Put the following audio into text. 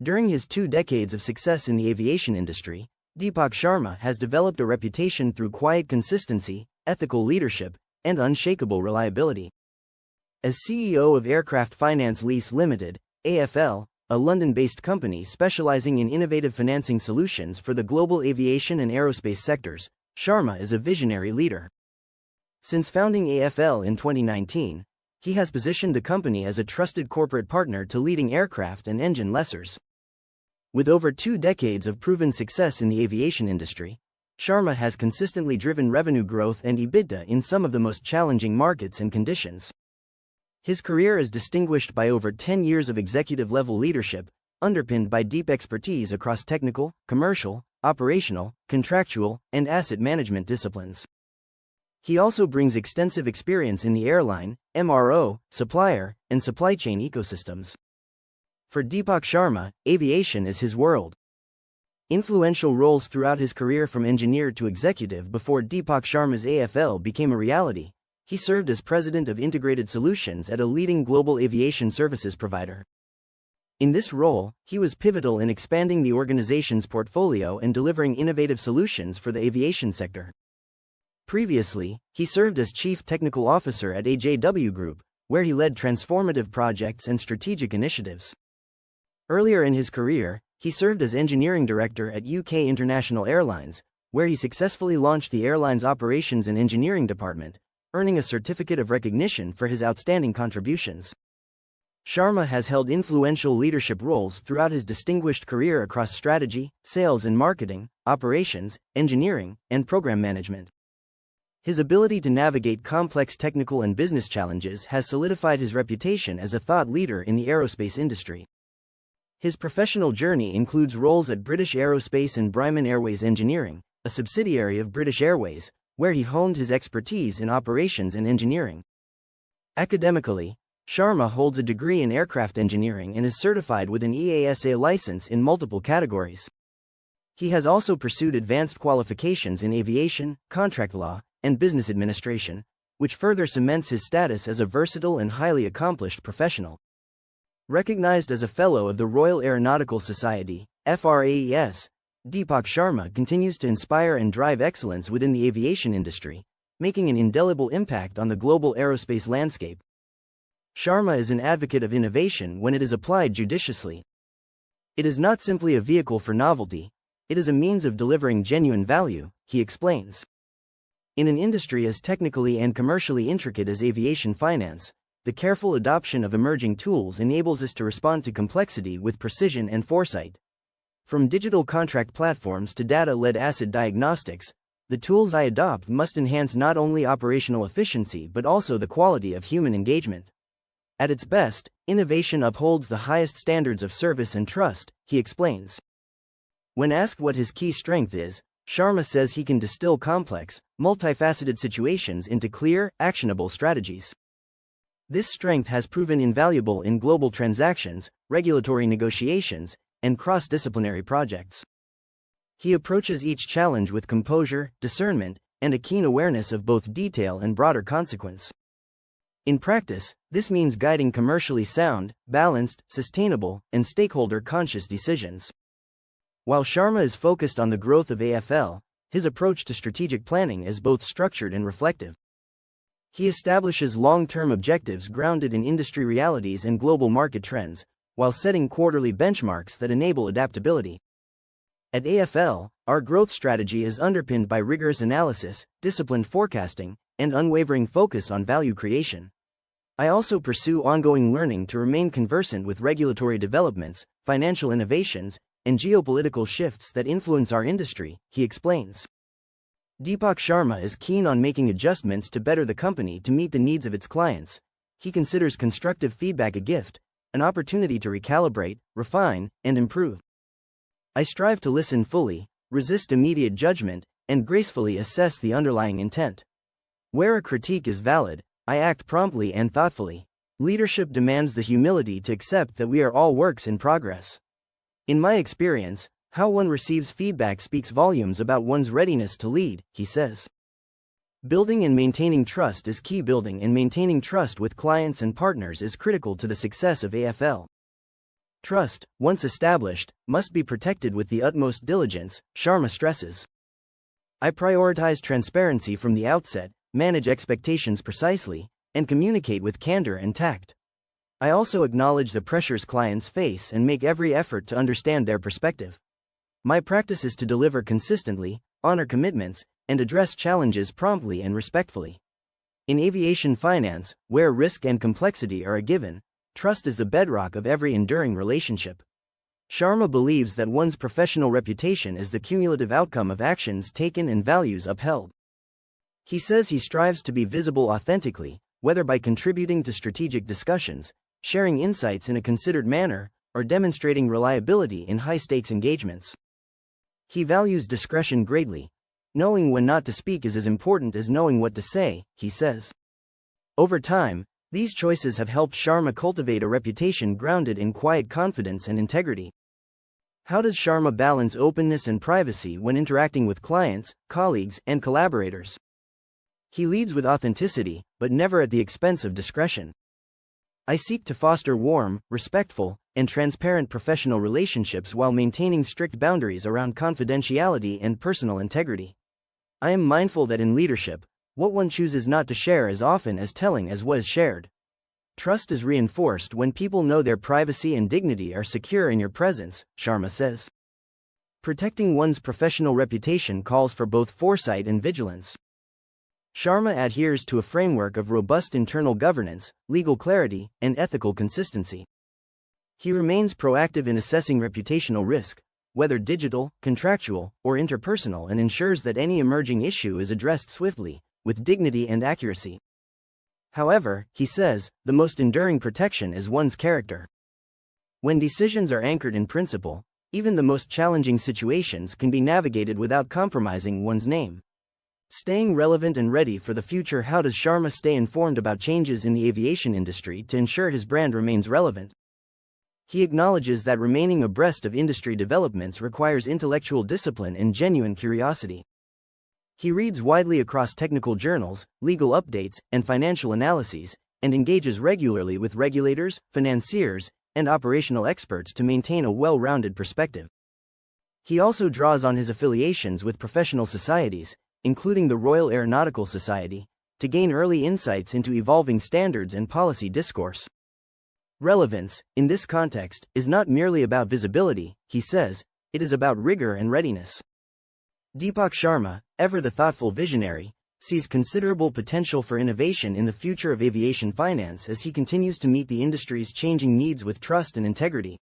During his 2 decades of success in the aviation industry, Deepak Sharma has developed a reputation through quiet consistency, ethical leadership, and unshakable reliability. As CEO of Aircraft Finance Lease Ltd, AFL, a London-based company specializing in innovative financing solutions for the global aviation and aerospace sectors, Sharma is a visionary leader. Since founding AFL in 2019, he has positioned the company as a trusted corporate partner to leading aircraft and engine lessors. With over 2 decades of proven success in the aviation industry, Sharma has consistently driven revenue growth and EBITDA in some of the most challenging markets and conditions. His career is distinguished by over 10 years of executive-level leadership, underpinned by deep expertise across technical, commercial, operational, contractual, and asset management disciplines. He also brings extensive experience in the airline, MRO, supplier, and supply chain ecosystems. For Deepak Sharma, aviation is his world. Influential roles throughout his career from engineer to executive. Before Deepak Sharma's AFL became a reality, he served as president of integrated solutions at a leading global aviation services provider. In this role, he was pivotal in expanding the organization's portfolio and delivering innovative solutions for the aviation sector. Previously, he served as Chief Technical Officer at AJW Group, where he led transformative projects and strategic initiatives. Earlier in his career, he served as Engineering Director at UK International Airlines, where he successfully launched the airline's Operations and Engineering Department, earning a certificate of recognition for his outstanding contributions. Sharma has held influential leadership roles throughout his distinguished career across strategy, sales and marketing, operations, engineering, and program management. His ability to navigate complex technical and business challenges has solidified his reputation as a thought leader in the aerospace industry. His professional journey includes roles at British Aerospace and Bryman Airways Engineering, a subsidiary of British Airways, where he honed his expertise in operations and engineering. Academically, Sharma holds a degree in aircraft engineering and is certified with an EASA license in multiple categories. He has also pursued advanced qualifications in aviation, contract law, and business administration, which further cements his status as a versatile and highly accomplished professional. Recognized as a Fellow of the Royal Aeronautical Society, FRAES, Deepak Sharma continues to inspire and drive excellence within the aviation industry, making an indelible impact on the global aerospace landscape. Sharma is an advocate of innovation when it is applied judiciously. It is not simply a vehicle for novelty, it is a means of delivering genuine value, he explains. In an industry as technically and commercially intricate as aviation finance, the careful adoption of emerging tools enables us to respond to complexity with precision and foresight. From digital contract platforms to data-led asset diagnostics, the tools I adopt must enhance not only operational efficiency but also the quality of human engagement. At its best, innovation upholds the highest standards of service and trust, he explains. When asked what his key strength is, Sharma says he can distill complex, multifaceted situations into clear, actionable strategies. This strength has proven invaluable in global transactions, regulatory negotiations, and cross-disciplinary projects. He approaches each challenge with composure, discernment, and a keen awareness of both detail and broader consequence. In practice, this means guiding commercially sound, balanced, sustainable, and stakeholder-conscious decisions. While Sharma is focused on the growth of AFL, his approach to strategic planning is both structured and reflective. He establishes long-term objectives grounded in industry realities and global market trends, while setting quarterly benchmarks that enable adaptability. At AFL, our growth strategy is underpinned by rigorous analysis, disciplined forecasting, and unwavering focus on value creation. I also pursue ongoing learning to remain conversant with regulatory developments, financial innovations, and geopolitical shifts that influence our industry, he explains. Deepak Sharma is keen on making adjustments to better the company to meet the needs of its clients. He considers constructive feedback a gift, an opportunity to recalibrate, refine, and improve. I strive to listen fully, resist immediate judgment, and gracefully assess the underlying intent. Where a critique is valid, I act promptly and thoughtfully. Leadership demands the humility to accept that we are all works in progress. In my experience, how one receives feedback speaks volumes about one's readiness to lead, he says. Building and maintaining trust is key. Building and maintaining trust with clients and partners is critical to the success of AFL. Trust, once established, must be protected with the utmost diligence, Sharma stresses. I prioritize transparency from the outset, manage expectations precisely, and communicate with candor and tact. I also acknowledge the pressures clients face and make every effort to understand their perspective. My practice is to deliver consistently, honor commitments, and address challenges promptly and respectfully. In aviation finance, where risk and complexity are a given, trust is the bedrock of every enduring relationship. Sharma believes that one's professional reputation is the cumulative outcome of actions taken and values upheld. He says he strives to be visible authentically, whether by contributing to strategic discussions, sharing insights in a considered manner, or demonstrating reliability in high-stakes engagements. He values discretion greatly. Knowing when not to speak is as important as knowing what to say, he says. Over time, these choices have helped Sharma cultivate a reputation grounded in quiet confidence and integrity. How does Sharma balance openness and privacy when interacting with clients, colleagues, and collaborators? He leads with authenticity, but never at the expense of discretion. I seek to foster warm, respectful, and transparent professional relationships while maintaining strict boundaries around confidentiality and personal integrity. I am mindful that in leadership, what one chooses not to share is often as telling as what is shared. Trust is reinforced when people know their privacy and dignity are secure in your presence, Sharma says. Protecting one's professional reputation calls for both foresight and vigilance. Sharma adheres to a framework of robust internal governance, legal clarity, and ethical consistency. He remains proactive in assessing reputational risk, whether digital, contractual, or interpersonal, and ensures that any emerging issue is addressed swiftly, with dignity and accuracy. However, he says, the most enduring protection is one's character. When decisions are anchored in principle, even the most challenging situations can be navigated without compromising one's name. Staying relevant and ready for the future. How does Sharma stay informed about changes in the aviation industry to ensure his brand remains relevant? He acknowledges that remaining abreast of industry developments requires intellectual discipline and genuine curiosity. He reads widely across technical journals, legal updates, and financial analyses, and engages regularly with regulators, financiers, and operational experts to maintain a well-rounded perspective. He also draws on his affiliations with professional societies, including the Royal Aeronautical Society, to gain early insights into evolving standards and policy discourse. Relevance, in this context, is not merely about visibility, he says, it is about rigor and readiness. Deepak Sharma, ever the thoughtful visionary, sees considerable potential for innovation in the future of aviation finance as he continues to meet the industry's changing needs with trust and integrity.